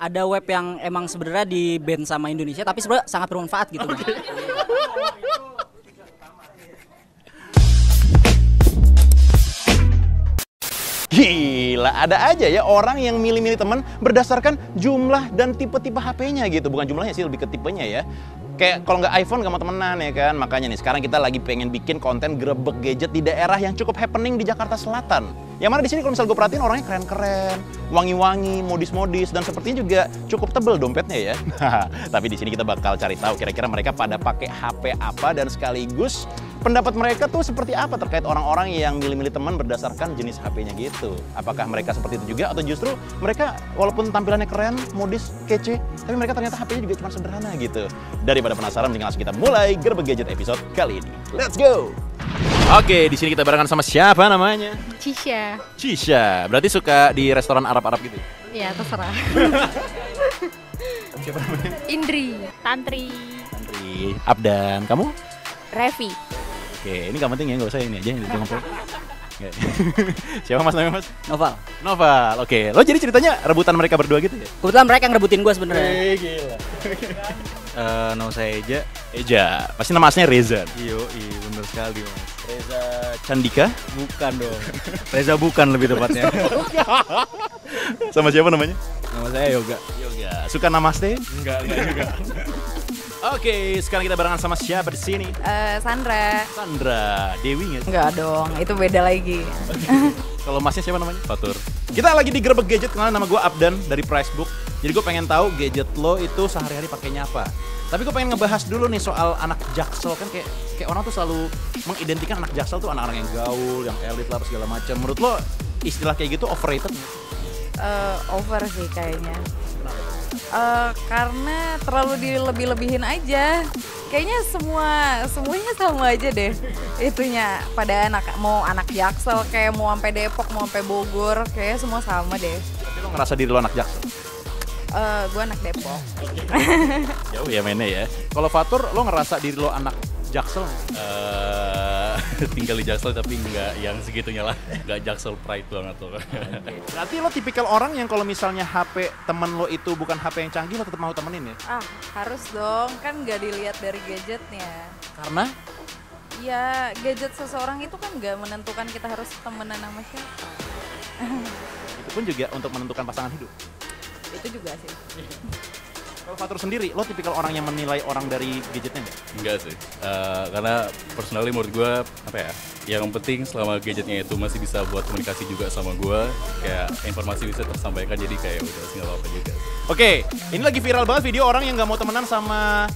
ada web yang emang sebenarnya di ban sama Indonesia tapi sebenarnya sangat bermanfaat gitu. Okay. Gila, ada aja ya orang yang milih-milih teman berdasarkan jumlah dan tipe-tipe HP-nya gitu. Bukan jumlahnya sih, lebih ke tipenya ya. Kayak kalau nggak iPhone nggak mau temenan ya kan. Makanya nih sekarang kita lagi pengen bikin konten grebek gadget di daerah yang cukup happening di Jakarta Selatan. Yang mana di sini kalau misal gue perhatiin orangnya keren-keren, wangi-wangi, modis-modis, dan sepertinya juga cukup tebel dompetnya ya. Tapi di sini kita bakal cari tahu kira-kira mereka pada pakai HP apa dan sekaligus pendapat mereka tuh seperti apa terkait orang-orang yang milih-milih teman berdasarkan jenis HP-nya gitu. Apakah mereka seperti itu juga atau justru mereka walaupun tampilannya keren, modis, kece, tapi mereka ternyata HP-nya juga cuma sederhana gitu. Daripada penasaran, mending langsung kita mulai Grebek Gadget episode kali ini. Let's go! Oke, di sini kita barengan sama siapa namanya? Cisha. Cisha. Berarti suka di restoran Arab-Arab gitu? Ya, terserah. Siapa namanya? Indri. Tantri. Tantri. Abdan. Kamu? Revi. Oke, ini gak penting ya, gak usah ini aja yang ngobrol. Siapa mas namanya mas? Noval. Noval. Oke, lo jadi ceritanya rebutan mereka berdua gitu ya? Kebetulan mereka yang rebutin gue sebenarnya. Gila. Nama saya Eja. Eja. Pasti nama aslinya Reza. Iya, bener sekali mas. Reza Candika? Bukan dong. Reza bukan lebih tepatnya. Sama siapa namanya? Nama saya Yoga. Yoga. Suka namaste? Enggak juga. Oke, sekarang kita barengan sama siapa di sini? Sandra. Sandra. Dewi nggak? Enggak dong, itu beda lagi. Kalau masnya siapa namanya? Fatur. Kita lagi di Grebek Gadget, kenalan nama gue Abdan dari Pricebook. Jadi gue pengen tahu gadget lo itu sehari-hari pakainya apa. Tapi gue pengen ngebahas dulu nih soal anak jaksel, kan kayak orang tuh selalu mengidentikan anak jaksel tuh anak-anak yang gaul, yang elit lah segala macam. Menurut lo istilah kayak gitu overrated nggak? Over sih kayaknya. Karena terlalu dilebih-lebihin aja. Kayaknya semuanya sama aja deh. Itunya pada mau anak Jaksel kayak mau sampai Depok, mau sampai Bogor, kayaknya semua sama deh. Tapi lo ngerasa diri lo anak jaksel? Gue anak Depok. Jauh ya mainnya ya. Kalau Fatur, lo ngerasa diri lo anak jaksel? Tinggal di Jaksel tapi nggak yang segitunya lah. Nggak Jaksel pride banget loh. Berarti lo tipikal orang yang kalau misalnya HP temen lo itu bukan HP yang canggih, lo tetap mau temenin ya? Harus dong, kan nggak dilihat dari gadgetnya. Karena? Ya, gadget seseorang itu kan nggak menentukan kita harus temenan sama siapa. Itu pun juga untuk menentukan pasangan hidup. Itu juga sih. Kalau Fatur sendiri, lo tipikal orang yang menilai orang dari gadgetnya nggak? Enggak sih. Karena personally menurut gue yang penting selama gadgetnya itu masih bisa buat komunikasi juga sama gue, kayak informasi bisa tersampaikan, jadi kayak udah nggak apa-apa juga. Oke, ini lagi viral banget video orang yang nggak mau temenan sama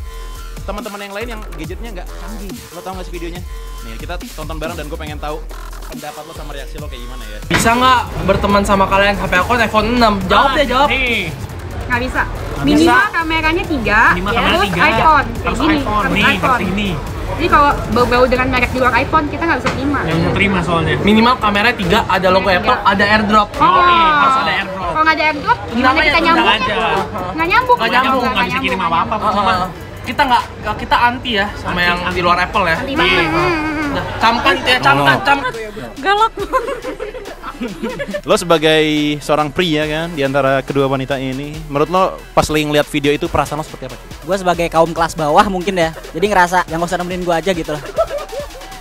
teman-teman yang lain yang gadgetnya nggak canggih. Lo tau nggak sih videonya? Nih kita tonton bareng dan gue pengen tahu pendapat lo sama reaksi lo kayak gimana ya. Bisa nggak berteman sama kalian HP aku iPhone 6? Jawab deh, jawab. Nggak bisa. Minimal kameranya 3, terus iPhone kayak gini, harus iPhone. Jadi kalau bau-bau dengan merek di luar iPhone kita nggak bisa terima. Yang bisa terima soalnya. Minimal kameranya 3, ada logo Apple, ada AirDrop. Harus ada AirDrop. Kalau nggak ada AirDrop, gimana kita nyambung? Nggak nyambung. Nggak bisa kirim apa-apa. Kita anti ya sama yang di luar Apple ya. Anti banget. Camkan itu ya, camkan. Galak. Lo sebagai seorang pria kan di antara kedua wanita ini, menurut lo pas lagi ngeliat video itu perasaan lo seperti apa? Gue sebagai kaum kelas bawah mungkin ya. Jadi ngerasa yang gak usah nemenin gue aja gitu loh.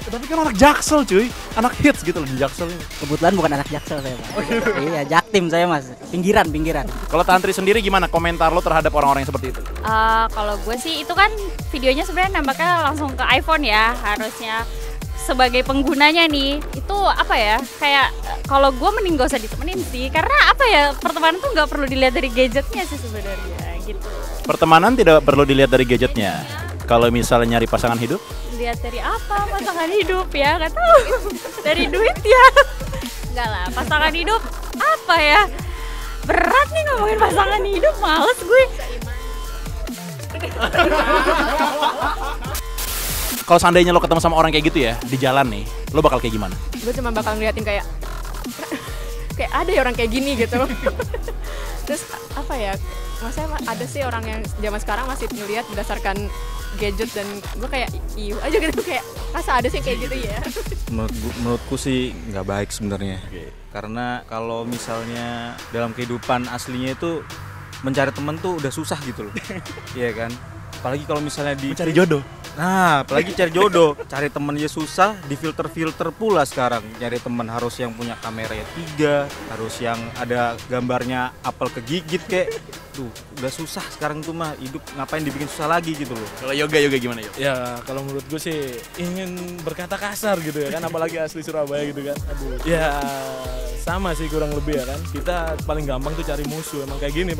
Tapi kan anak jaksel cuy, anak hits gitu loh di jaksel ini. Kebetulan bukan anak jaksel saya Pak. Iya, jaktim saya mas. Pinggiran. Kalau Tantri sendiri gimana komentar lo terhadap orang-orang yang seperti itu? Kalau gue sih itu kan videonya sebenarnya nembaknya langsung ke iPhone ya, harusnya sebagai penggunanya nih itu apa ya, kayak kalau gue mending gak usah ditemenin sih, karena apa ya, pertemanan tuh nggak perlu dilihat dari gadgetnya sih sebenarnya gitu. Pertemanan tidak perlu dilihat dari gadgetnya. Kalau misalnya nyari pasangan hidup? Lihat dari apa pasangan hidup ya, nggak tahu. Dari duit ya. Enggak lah, pasangan hidup apa ya, berat nih ngomongin pasangan hidup, males gue. Kalau seandainya lo ketemu sama orang kayak gitu ya di jalan nih, lo bakal kayak gimana? Gue cuma bakal ngeliatin kayak ada ya orang kayak gini gitu. Terus apa ya, maksudnya ada sih orang yang zaman sekarang masih ngeliat berdasarkan gadget, dan gue kayak iu aja gitu, kayak masa ada sih kayak gitu ya. Menurutku sih nggak baik sebenarnya. Karena kalau misalnya dalam kehidupan aslinya itu mencari temen tuh udah susah gitu loh. Iya kan? Apalagi kalau misalnya Mencari jodoh. Nah, apalagi cari jodoh, cari temen aja susah, di filter pula sekarang. Nyari temen harus yang punya kameranya 3, harus yang ada gambarnya apel kegigit kayak. Tuh, udah susah sekarang tuh mah, hidup ngapain dibikin susah lagi gitu loh. Kalau yoga gimana Yoga? Ya kalau menurut gue sih ingin berkata kasar gitu ya kan, apalagi asli Surabaya gitu kan. Aduh. Ya sama sih kurang lebih ya kan. Kita paling gampang tuh cari musuh, emang kayak gini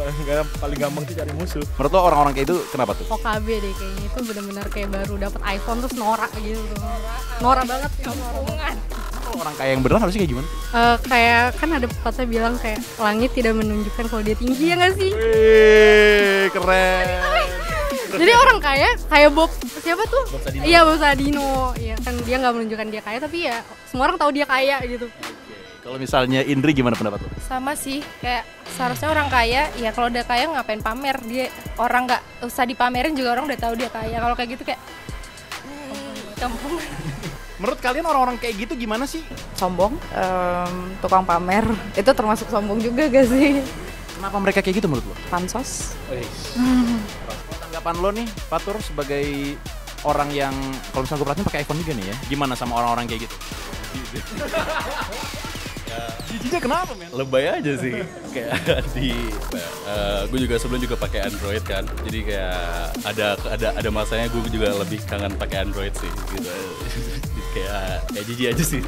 paling gampang tuh cari musuh. Menurut lo orang-orang kayak itu kenapa tuh? OKB deh kayaknya, itu benar-benar kayak baru dapat iPhone terus norak gitu. Norak banget kampungan. Orang kaya yang beneran harusnya kayak gimana? Kayak kan ada pepatah bilang kayak langit tidak menunjukkan kalau dia tinggi, ya nggak sih? Wih, keren. Jadi orang kaya kayak Bob siapa tuh? Iya, Bob Sadino. Iya kan dia nggak menunjukkan dia kaya, tapi ya semua orang tahu dia kaya gitu. Kalau misalnya Indri gimana pendapat lo? Sama sih, kayak seharusnya orang kaya, ya kalau udah kaya ngapain pamer, dia orang nggak usah dipamerin juga orang udah tahu dia kaya. Kalau kayak gitu kayak kampung. Menurut kalian orang-orang kayak gitu gimana sih? Sombong, tukang pamer, itu termasuk sombong juga gak sih? Kenapa mereka kayak gitu menurut lo? Pansos. Tanggapan lo nih, Fatur, sebagai orang yang kalau misalnya gue perhatiin pakai iPhone juga nih ya, gimana sama orang-orang kayak gitu? Jijinya kenapa men? Lebay aja sih. Kayak gue juga sebelum juga pakai Android kan. Jadi kayak ada masanya gue juga lebih kangen pakai Android sih gitu. kayak jijik aja sih.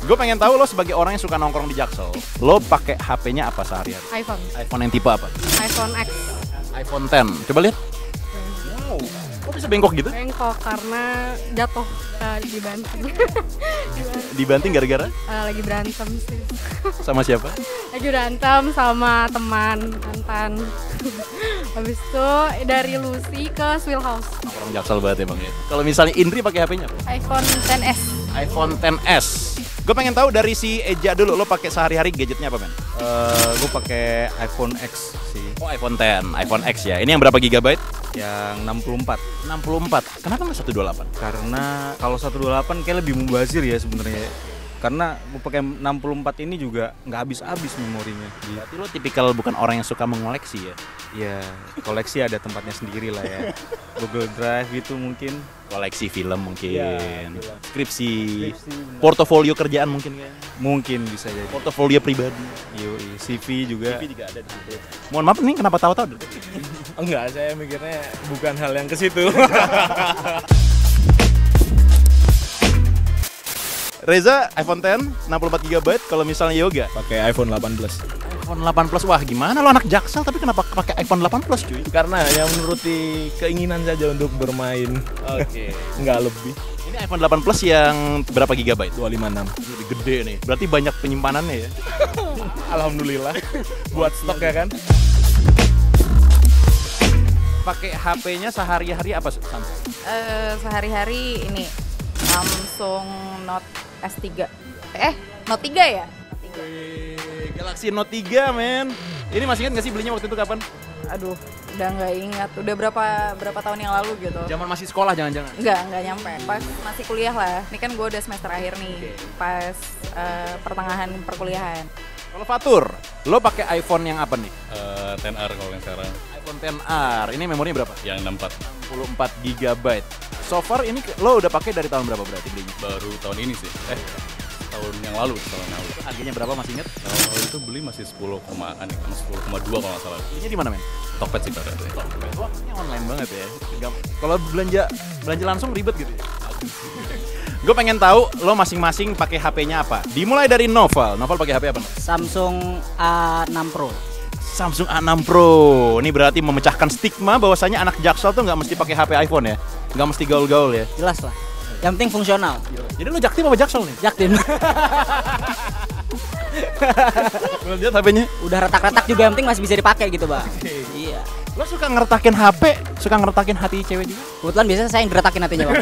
Gue pengen tahu lo sebagai orang yang suka nongkrong di Jaksel, lo pakai HP-nya apa sehari-hari? iPhone. iPhone yang tipe apa? iPhone X. iPhone 10. Coba lihat. Wow. Kok bisa bengkok gitu? Bengkok karena jatuh dibanting. Dibanting gara-gara? Lagi berantem sih. Sama siapa? Lagi berantem sama teman mantan. Habis itu dari Lucy ke Swill House. Orang Jaksel banget emang ya. Kalau misalnya Indri pakai HP-nya apa? iPhone XS. iPhone XS. Gue pengen tahu dari si Eja dulu, lo pakai sehari-hari gadgetnya apa men? Gue pakai iPhone X sih. Oh iPhone X, iPhone X ya. Ini yang berapa gigabyte? Yang 64. 64. Kenapa nggak 128? Karena kalau 128 kayak lebih mubazir ya sebenarnya. Karena gue pakai 64 ini juga nggak habis-habis memorinya. Berarti lo tipikal bukan orang yang suka mengoleksi ya? Ya, koleksi ada tempatnya sendiri lah ya. Google Drive gitu mungkin. Koleksi film mungkin, skripsi, portofolio kerjaan mungkin kan? Mungkin bisa jadi. Portofolio pribadi. Yoi, CV juga. CV juga ada di situ. Mohon maaf nih, kenapa tahu-tahu? Enggak, saya mikirnya bukan hal yang ke situ. Reza, iPhone X, 64GB, kalau misalnya Yoga? Pakai iPhone 18 Plus. iPhone 8 Plus, wah gimana lo anak Jaksel tapi kenapa pakai iPhone 8 Plus cuy? Karena hanya menuruti keinginan saja untuk bermain. Oke. Nggak lebih. Ini iPhone 8 Plus yang berapa gigabyte? 256. Lebih gede nih, berarti banyak penyimpanannya ya? Alhamdulillah, buat stok ya kan? Pakai HP-nya sehari-hari apa Samsung? Sehari-hari ini Samsung Note S3. Note 3 ya? Galaxy Note 3 men. Ini masih ingat nggak sih belinya waktu itu kapan? Aduh, udah nggak ingat. Udah berapa tahun yang lalu gitu. Zaman masih sekolah jangan-jangan? Nggak nyampe. Pas masih kuliah lah. Ini kan gue udah semester akhir nih. Pas pertengahan perkuliahan. Kalau Fatur, lo pakai iPhone yang apa nih? 10R kalau yang sekarang. iPhone XR. Ini memorinya berapa? Yang 64 GB. So far ini lo udah pakai dari tahun berapa berarti belinya? Baru tahun ini sih. Tahun yang lalu. Harganya berapa masih ingat? Kalau itu beli masih 10,2 kalau nggak salah. Belinya di mana men? Tokped sih pada. Wah, ini online banget ya. Kalau belanja langsung ribet gitu ya. Gue pengen tahu lo masing-masing pakai HP-nya apa. Dimulai dari Novel. Novel pakai HP apa? Samsung A6 Pro. Samsung A6 Pro. Ini berarti memecahkan stigma bahwasanya anak Jaksel tuh nggak mesti pakai HP iPhone ya. Nggak mesti gaul-gaul ya. Jelas lah. Yang penting fungsional. Jadi lo Jaktim apa Jaksel nih? Jaktim. Belum lihat HP-nya? Udah retak-retak juga yang penting masih bisa dipakai gitu, Bang. Iya. Lo suka ngeretakin HP, suka ngeretakin hati cewek juga? Kebetulan biasanya saya yang geretakin hatinya, Bang.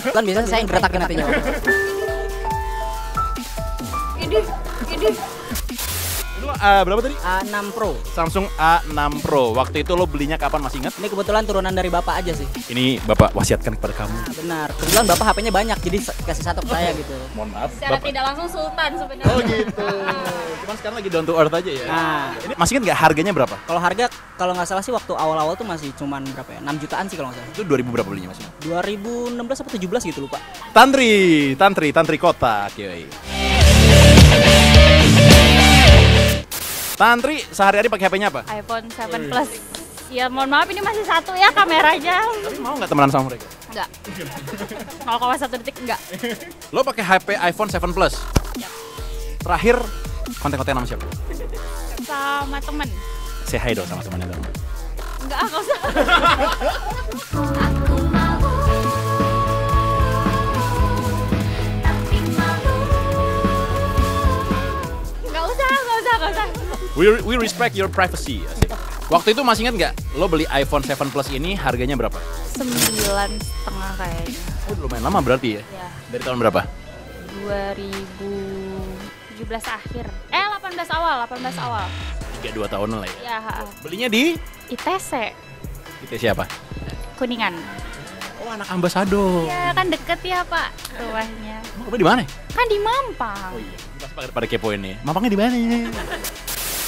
Lo berapa tadi? A6 Pro. Samsung A6 Pro. Waktu itu lo belinya kapan, masih ingat? Ini kebetulan turunan dari bapak aja sih. Ini bapak wasiatkan kepada kamu. Nah, benar. Kebetulan bapak HP-nya banyak, jadi kasih satu ke saya gitu. Mohon maaf. Secara tidak langsung sultan sebenarnya. Oh gitu. Cuman sekarang lagi down to earth aja ya. Nah, Ini masih ingat nggak harganya berapa? kalau harga kalau nggak salah sih waktu awal-awal tuh masih cuman berapa ya? 6 jutaan sih kalau nggak salah. Itu 2000 berapa belinya masih? 2016 atau 17 gitu lupa. Tantri kotak, yoi. Tantri sehari-hari pakai HP-nya apa? iPhone 7 Plus. Ya mohon maaf ini masih satu ya kameranya. Tapi mau nggak temenan sama mereka? Enggak. 0,1 detik enggak. Lo pakai HP iPhone 7 Plus? Terakhir konten-konten sama siapa? Sama temen. Say hi dong sama temannya dong. Enggak, enggak usah. Enggak usah. We respect your privacy. Asik. Waktu itu masih ingat nggak? Lo beli iPhone 7 Plus ini harganya berapa? 9,5 kayaknya. Oh, lumayan lama berarti ya? Ya. Dari tahun berapa? 2017 akhir. 18 awal. 3-2 tahun lah ya. Ya, Belinya di? ITC. Itu siapa? Kuningan. Oh, anak ambasador. Ya, kan deket ya, Pak, rumahnya. Emang di mana? Kan di Mampang. Oh iya, pada kepoin nih. Mampangnya di mana?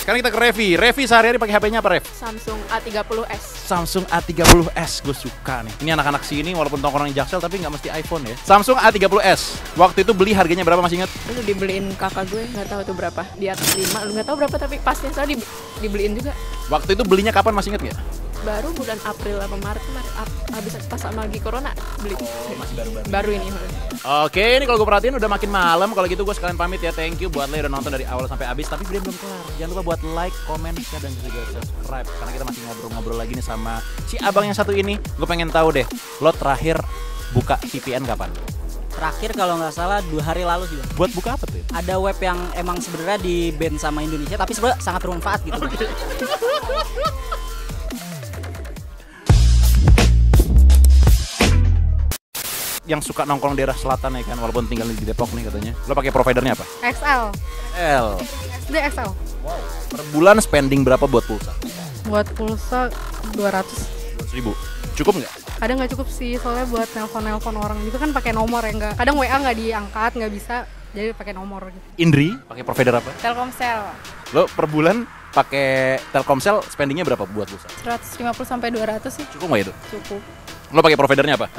Sekarang kita ke Revi. Revi sehari-hari pakai HP-nya apa, Rev? Samsung A30s. Samsung A30s, gue suka nih. Ini anak-anak sini walaupun tongkrong di Jaksel tapi nggak mesti iPhone ya. Samsung A30s. Waktu itu beli harganya berapa, masih ingat? Itu dibeliin kakak gue, nggak tahu tuh berapa. Di atas 5, lu nggak tahu berapa tapi pasnya soalnya dibeliin juga. Waktu itu belinya kapan, masih ingat nggak? Baru bulan April apa Maret kemarin, habis pas sama lagi corona beli. Masih baru-baru. Baru ini. Oke, ini kalau gue perhatiin udah makin malam. Kalau gitu gue sekalian pamit ya. Thank you buat lo udah nonton dari awal sampai habis. Tapi belum kelar. Jangan lupa buat like, comment, share, dan juga subscribe. Karena kita masih ngobrol-ngobrol lagi nih sama si abang yang satu ini. Gue pengen tahu deh, lo terakhir buka VPN kapan? Terakhir kalau nggak salah 2 hari lalu sih. Buat buka apa tuh? Ada web yang emang sebenarnya di ban sama Indonesia, tapi sebenarnya sangat bermanfaat gitu. Yang suka nongkrong daerah selatan ya kan, walaupun tinggal di Depok nih katanya. Lo pakai providernya apa? XL. SD XL. Wow. Per bulan spending berapa buat pulsa? Buat pulsa 200. 200.000. Cukup nggak? Kadang nggak cukup sih, soalnya buat nelpon orang juga kan pakai nomor ya, nggak. Kadang WA nggak diangkat, nggak bisa, jadi pakai nomor gitu. Indri pakai provider apa? Telkomsel. Lo per bulan pakai Telkomsel spendingnya berapa buat pulsa? 150 sampai 200 sih. Cukup nggak itu? Cukup. Lo pakai providernya apa?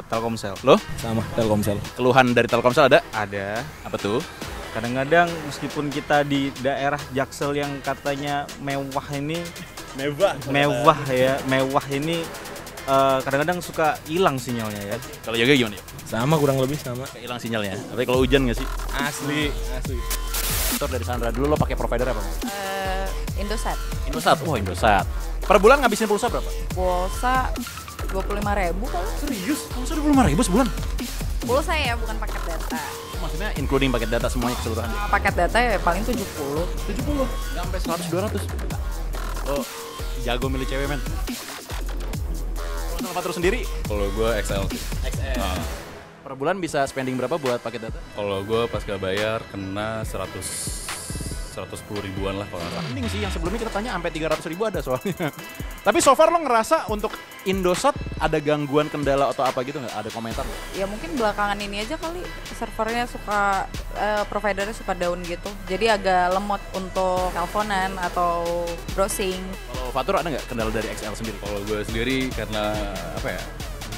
Telkomsel. Lo? Sama Telkomsel. Keluhan dari Telkomsel ada? Ada. Apa tuh? Kadang-kadang meskipun kita di daerah Jaksel yang katanya mewah ini, mewah ini kadang-kadang suka hilang sinyalnya ya. Kalau Yoga gimana ya? Sama, kurang lebih sama. Hilang sinyalnya. Tapi kalau hujan nggak sih? Asli. Motor dari Sandra dulu, lo pakai provider apa? Indosat. Indosat. Oh, Indosat. Per bulan ngabisin pulsa berapa? Pulsa 25.000 kali. Serius? Pulsa 25.000 sebulan? Pulsa ya, bukan paket data. Maksudnya including paket data semuanya keseluruhan? Paket data ya paling 70. 70? Nggak sampai 100-200? Lo jago milih cewek, men. Kalau sama Fatur sendiri? Kalau gue XL sih. XL. Per bulan bisa spending berapa buat paket data? Kalau gue pas gak bayar kena 110 ribuan lah kalau nggak salah. Mending sih, yang sebelumnya kita tanya sampai 300.000 ada soalnya. Tapi so far lo ngerasa untuk Indosat ada gangguan, kendala atau apa gitu nggak? Ada komentar nggak? Ya mungkin belakangan ini aja kali servernya suka, providernya suka down gitu. Jadi agak lemot untuk teleponan atau browsing. Kalau Fatur ada nggak kendala dari XL sendiri? Kalau gue sendiri karena apa ya?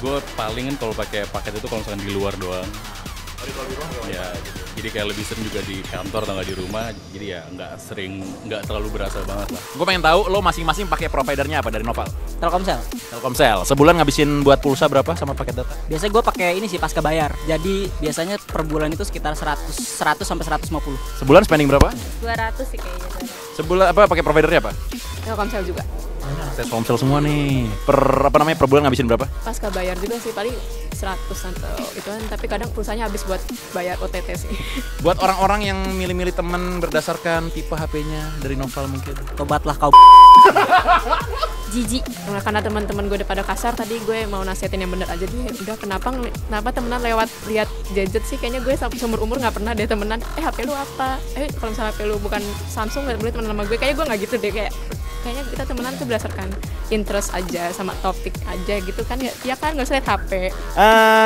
Gue palingin kalau pakai paket itu kalau misalkan di luar doang. Ya, gitu. Jadi kayak lebih sering juga di kantor atau nggak di rumah, jadi ya nggak terlalu berasa banget lah. Gue pengen tahu lo masing-masing pakai providernya apa dari Noval? Telkomsel. Telkomsel. Sebulan ngabisin buat pulsa berapa sama paket data? Biasanya gue pakai ini sih pasca bayar. Jadi biasanya per bulan itu sekitar 100 sampai 150. Sebulan spending berapa? 200 sih kayaknya. Sebulan apa pakai providernya apa? Telkomsel juga. Tes Komsel semua nih. Per bulan ngabisin berapa? Pasca bayar juga sih paling 100 atau itu kan, tapi kadang pulsanya habis buat bayar OTT sih. Buat orang-orang yang milih-milih teman berdasarkan tipe HP-nya dari Noval mungkin. Tobatlah kau. Jijik. Karena teman-teman gue udah pada kasar, tadi gue mau nasihatin yang bener aja deh. Udah kenapa temenan lewat lihat gadget sih? Kayaknya gue seumur umur nggak pernah deh temenan. HP lu apa? Kalau misalnya HP lu bukan Samsung nggak boleh temenan sama gue. Kayaknya gue nggak gitu deh, kayaknya kita temenan tuh berdasarkan interest aja sama topik aja gitu kan ya kan, nggak usah lihat HP.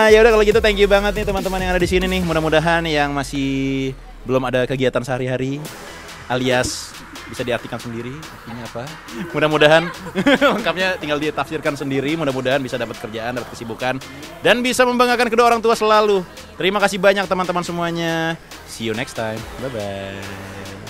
Ya udah kalau gitu thank you banget nih teman-teman yang ada di sini nih. Mudah-mudahan yang masih belum ada kegiatan sehari-hari alias bisa diartikan sendiri ini apa. Mudah-mudahan lengkapnya tinggal ditafsirkan sendiri. Mudah-mudahan bisa dapat kerjaan, dapat kesibukan dan bisa membanggakan kedua orang tua selalu. Terima kasih banyak teman-teman semuanya. See you next time. Bye bye.